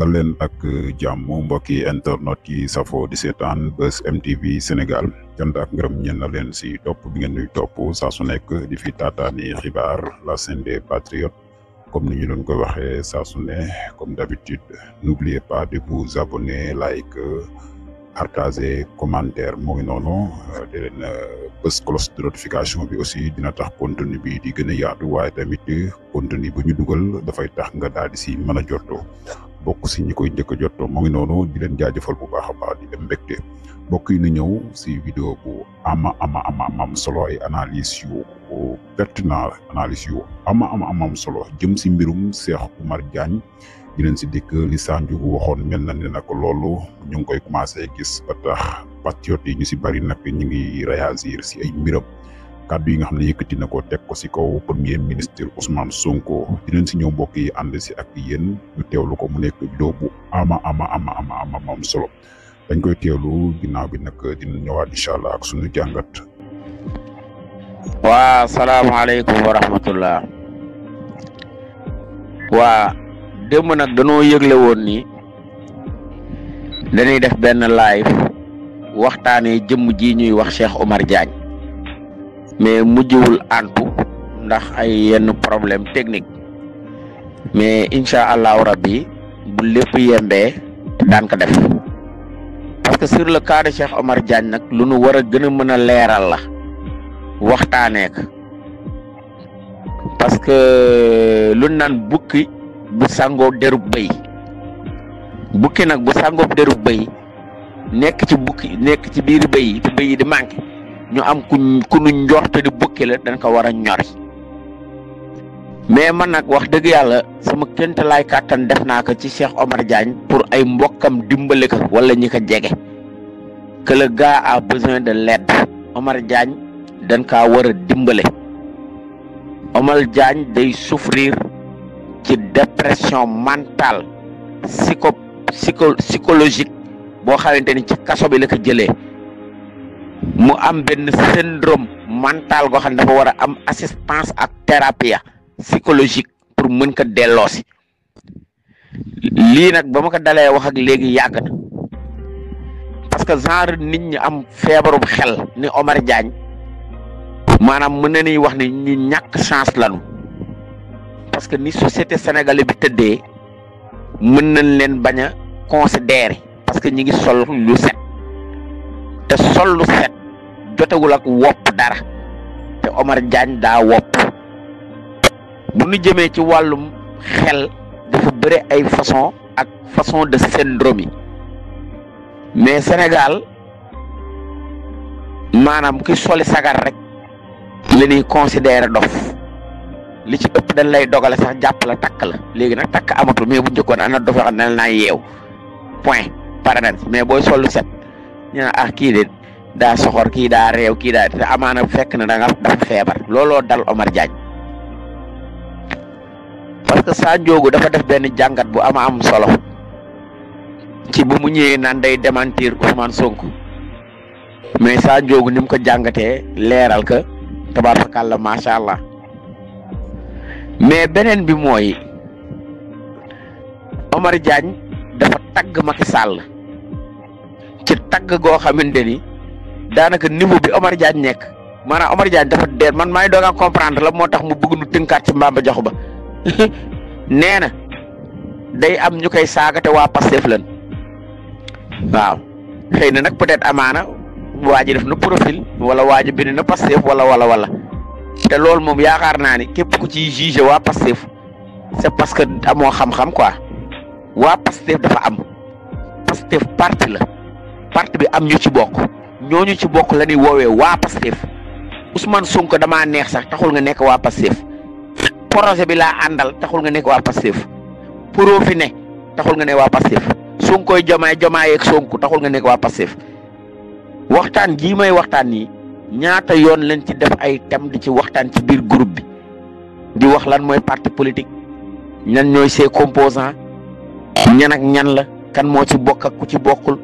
dal leen ak jàmm mbokki internet yi safo di seetaan Buzz M TV Sénégal cant ak ngërëm ñeen na leen si topp bi ngeen ñuy topp saa su nekk di fi taataani xibaar la chaîne des patriotes comme ni ñu doon ko waxee saa su ne comme d'habitude n'oubliez pas de vous abonner like partager commentaire moo ngi noonu di leen bës cloche de notification bi aussi dina tax contenu bi di gën a yaatu waaye tamit contenu bu ñu dugal dafay tax nga daal di si mën a jottoo bokk si ñi koy njëkk a jottoo moo ngi noonu di leen jaajëfal bu baax a baax di dem mbégte mbokk yi ñu ñëw si vidéo bu am solo ay analyse yu pertinent analyse yu am solo jëm si mbirum Cheikh Oumar Diagne di leen si dikk li Sandiogou waxoon mel na ne nag loolu ñu ngi koy commencé gis ba tax patriote yi ñu si bari nag ñu ngi réagir si ay mbiram kàddu yi nga xam ne yëkkati na ko teg ko si kaw premier ministre Ousmane Sonko di leen si ñëw mbokk yi ànd si ak yéen ñu teewlu ko mu nekk vidéo bu am solo dañ koy teewlu ginnaaw bi nag dina ñëwaat incha allah ak suñu jàngat. waa salaamaaleykum wa rahmatullah. waa démb nag danoo yëgle woon ni dañuy def benn live waxtaanee jëmm ji ñuy wax Cheikh Oumar Diagne mais mujjewul antu ndax ay yenn problème technique mais incha allahu rabbi bu lépp yembee daan ko def parce que sur le cas de Cheikh Oumar Diagne nag lu nu war a gën a mën a leeral la waxtaanee ko parce que lu naan bukki bu sangoo derub bëy bukki nag bu sangoo derub bëy nekk ci bukki nekk ci biir bëy te bëy yi di manqué ñu am ku nu njort di bukki la dañ ko war a ñori mais man nag wax dëgg yàlla sama ként laay kàttan def naa ko ci Cheikh Oumar Diagne pour ay mbokkam dimbale ko wala ñi ko jege que le gars a besoin de l'aide Oumar Diagne dañ kaa war a dimbale Oumar Diagne day souffrir ci dépression mentale psychologique boo xamante ni ci kaso bi la ko jëlee mu am benn syndrome mental goo xam ne dafa war a am assistance ak thérapie psychologique pour mën ko delloosi lii nag ba ma ko dalee wax ak léegi yàgg na parce que genre nit ñi am feebarum xel ni Oumar Diagne maanaam mën na ni wax ni ñu ñàkk chance lañu parce que ni société sénégalaise bi tëddee mën nañ leen bañ a considérer parce que ñi ngi sol lu set te sol lu set jotewul ak wopp dara te Oumar Diagne daa wopp bu ñu jëmee ci wàllum xel dafa bëri ay façon de syndrome yi mais Sénégal maanaam ki soli sagar rek la ñuy considérer dof li ci ëpp dañ lay dogale sax jàpp la takk la léegi nag takk amatul mais bu njëkkoon ana dof yoo xam ne naa yeew point pare nañ mais booy sollu set ñu ne kii de daa soxor kii daa réew kii daa te amaana fekk na da nga dafa feebar looloo dal Oumar Diagne parce que Sandiogou dafa def benn jàngat bu am solo ci bu mu ñëwee naan day démentir Ousmane Sonko mais Sandiogou ni mu ko jàngatee leeral ka tabarakallah macha allah mais beneen bi mooy Oumar Diagne dafa tagg Macky Sall ci tagg goo xamante ni daanaka niveau bi Oumar Diagne nekk maanaam Oumar Diagne dafa dee man maay doog a comprendre la moo tax mu bëgg nu tënkaat ci Mbamba Jaxu ba nee na day am ñu koy saaga te waa Pastef lan waaw xëy na nag peut-être amaana waa ji def na profil wala waa ji bind na Pastef wala te loolu moom yaakaar naa ni képp ku ciy jugé waa Pastef c'est parce que amoo xam-xam quoi waa Pastef dafa am Pastef parti la parti bi am ñu ci bokk ñooñu ci bokk la ñuy woowee waa Pastef Ousmane Sonko damaa neex sax taxul nga nekk waa Pastef projet bi laa àndal taxul nga nekk waa Pastef pro fi ne taxul nga nekk waa Pastef Sonkoy jomaay ak Sonko taxul nga nekk waa Pastef waxtaan jii may waxtaan nii ñaata yoon lañ ci def ay thème di ci waxtaan ci biir groupe bi di wax lan mooy parti politique ñan ñooy ses composants ñan ak ñan la kan moo ci bokk ak ku ci bokkul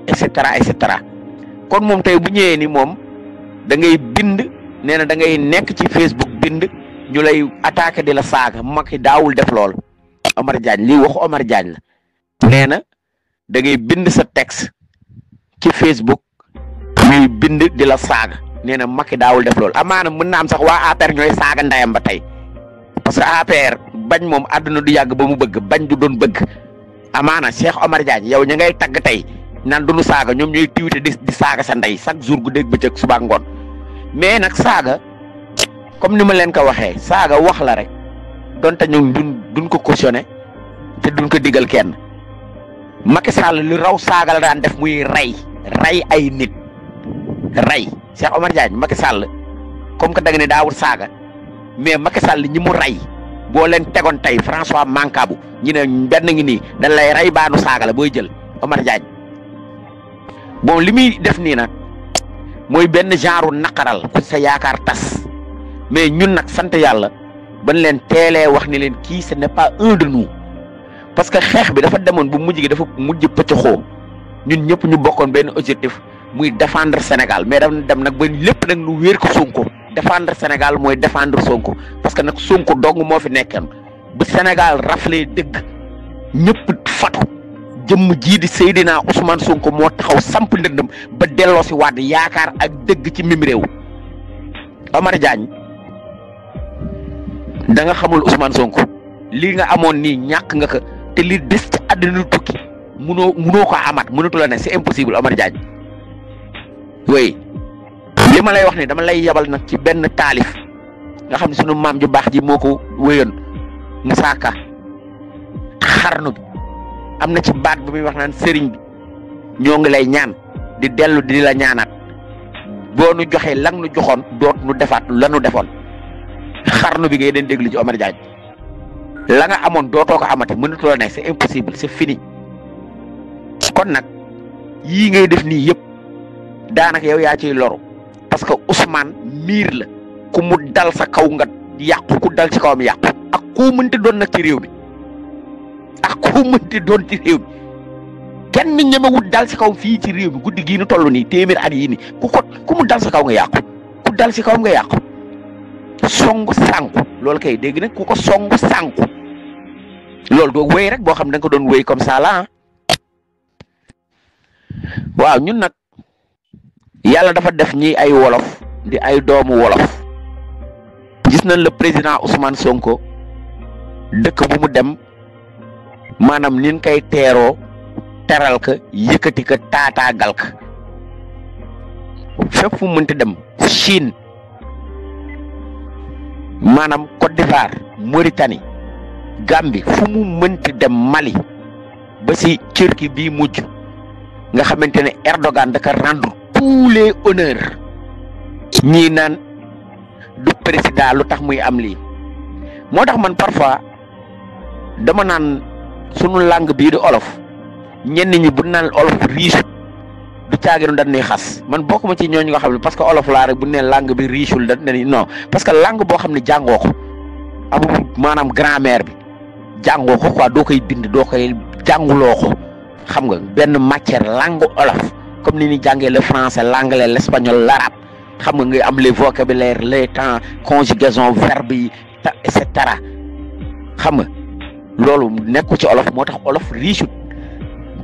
et cetera kon moom tey bu ñëwee ni moom da ngay bind nee na da ngay nekk ci Facebook bind ñu lay attaqué di la saaga Macky daawul def lool Oumar Diagne lii waxu Oumar Diagne la nee na da ngay bind sa texte ci Facebook ñuy bind di la saaga nee na Macky daawul def loolu amaana mën na am sax waa APR ñooy saaga ndeyam ba tey parce que APR bañ moom àdduna du yàgg ba mu bëgg bañ du doon bëgg amaana Cheikh Omar Diagne yow ña ngay tagg tey naan du nu saaga ñoom ñooy tiwite di saaga sa ndey chaque jour gu dégg bëccëg suba ngoon mais nag saaga comme ni ma leen ko waxee saaga wax la rek donte ñun duñ ko cautionné te duñ ko digal kenn Macky Sall lu raw saaga la daan def muy rey ay nit rey Cheikh Omar Diagne Macky Sall comme que da nga ne daawul saaga mais Macky Sall ñi mu rey boo leen tegoon tey François Mancabou ñu ne benn ngi nii dañ lay rey baanu saaga la booy jël Omar Diagne bon li muy def nii nag mooy benn genre naqaral ku sa yaakaar tas mais ñun nag sant yàlla ban leen teelee wax ni leen kii ce n'est pas un de nous parce que xeex bi dafa demoon bu mujj gi dafa mujj pëccëxoo ñun ñëpp ñu bokkoon benn objectif muy défendre Sénégal mais dafa dem nag ba lépp nag nu wéer ko Sonko défendre Sénégal mooy défendre Sonko parce que nag Sonko dong moo fi nekkoon bu Sénégal raflee dëgg ñëpp fatu jëmm jii di Seydina Ousmane Sonko moo taxaw samp ndëndëm ba delloo si waat yaakaar ak dëgg ci mim réew Omar Diagne da nga xamul Ousmane Sonko lii nga amoon nii ñàkk nga ko te li des ci àdduna tukki munoo ko amaat mënatu la ne c'est impossible Omar Diagne oui li ma lay wax ni dama lay yabal nag ci benn taalif nga xam ne sunu maam ju baax ji moo ko wéyoon Moussa Ka xarnu bi am na ci baat bu muy wax naan sëriñ bi ñoo ngi lay ñaan di dellu di la ñaanaat boo nu joxee lan nu joxoon doot nu defaat lanu defoon xarnu bi ngay den déglu ci Omar Diagne la nga amoon dootoo ko amate mënatu la ne c'est impossible c'est fini kon nag yii ngay def nii yëpp daanaka yow yaa ciy loru parce que Ousmane miir la ku mu dal sa kaw nga yàqu ku dal ci kawam yàqu ak ku mënti doon nag ci réew mi ak ku mënti doon ci réew mi kenn ñemewut dal ci kaw fii ci réew mi guddi gii nu toll nii téeméer at yii nii ku mu dal sa kaw nga yàqu ku dal ci kawam nga yàqu songu sànku loolu kay dégg nag ku ko songu sànku loolu doo wéy rek boo xam ne da nga ko doon wéy comme ça là waaw ñun nag yàlla dafa def ñi ay wolof di ay doomu wolof gis nañ le président Ousmane Sonko dëkk bu mu dem maanaam nin koy teeroo teral ka yëkkati ka taataagal ka fépp fu mu mënti dem Chine maanaam Côte d'Ivoire Mauritanie Gambie fu mu mënti dem Mali ba si Turquie bii mujj nga xamante ne Erdogan da ka rendre tous les honneurs ñii naan du président lu tax muy am lii moo tax man parfois dama naan sunu langue bii di olof ñenn ñi bu naan olof riche du caaginu dañ ne xas man bokkuma ci ñooñu nga xam ne parce que olof laa rek bu ne langue bi richeul dañ ne non parce que langue boo xam ne jàngoo ko amul maanaam grammaire bi jàngoo ko quoi doo koy bind doo koy jànguloo ko xam nga benn matière langue olof comme ni ñuy jàngee le français l'anglais l'espagnol l'arabe xam nga ngay am les vocabulaires les temps conjugaison verbe yi et cetera xam nga loolu nekku ci olof moo tax olof riche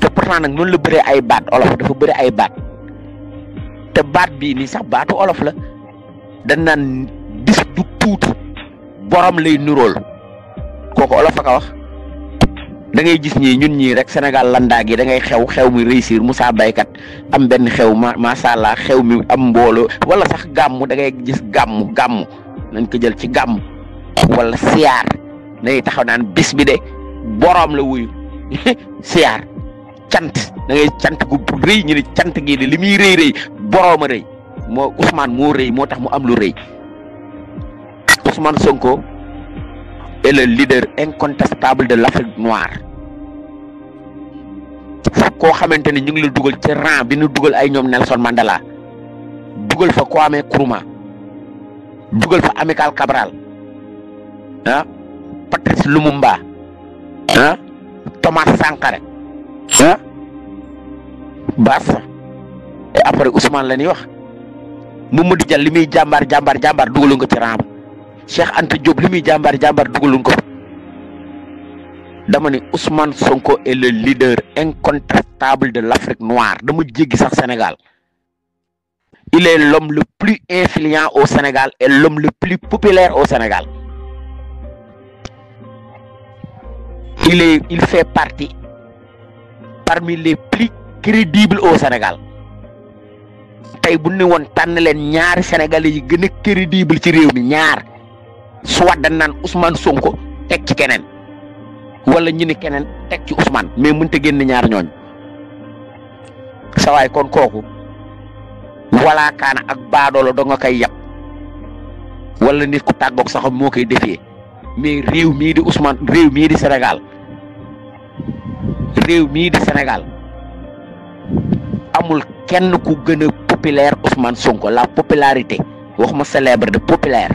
te pourtant nag noonu la bëree ay baat olof dafa bëri ay baat te baat bii nii sax baatu olof la dañ naan bis du tuuti borom lay nuróol kooku olof a ko wax da ngay gis ñii ñun ñii rek Sénégal landaag yi da ngay xew mi réussir Moussa Baykat am benn xew macha allah xew mi am mbooloo wala sax gàmmu da ngay gis gàmmu nañ ko jël ci gàmmu wala siyaar day taxaw naan bis bi de borom la wuyu siyaar cant da ngay cant gu rëy ñu ne cant gii de li muy rëy borom a rëy moo Ousmane moo rëy moo tax mu am lu rëy Ousmane Sonko est le leader incontestable de l'Afrique noire koo xamante ni ñu ngi la dugal ci rang bi ñu dugal ay ñoom Nelson Mandela dugal fa Kwame Nkrumah dugal fa Amilcar Cabral Patrice Lumumba Thomas Sankara Bassa et après Ousmane la ñuy wax Mamadou Dia li muy jàmbaar dugaluñ ko ci rang ba Cheikh Anta Diop li muy jàmbaar dugaluñ ko dama ni Ousmane Sonko est le leader incontestable de l'Afrique noire dama jéggi sax Sénégal. Il est l'homme le plus influent au Sénégal et l'homme le plus populaire au Sénégal. Il fait partie parmi les plus crédibles au Sénégal. Tay bu ne woon tànn leen ñaari Sénégalais yi gën a crédible ci réew mi ñaar soit dañ naan Ousmane Sonko teg ci keneen wala ñu ni keneen teg ci Ousmane mais mënta génn ñaar ñooñ sa waay kon kooku wala kaana ak baadoolo do nga koy yab wala nit ku tàggoog sax moo koy defee mais réew mii di Ousmane réew mii di Sénégal amul kenn ku gën a populaire Ousmane Sonko. La popularité waxuma célèbre de populaire.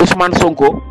Ousmane Sonko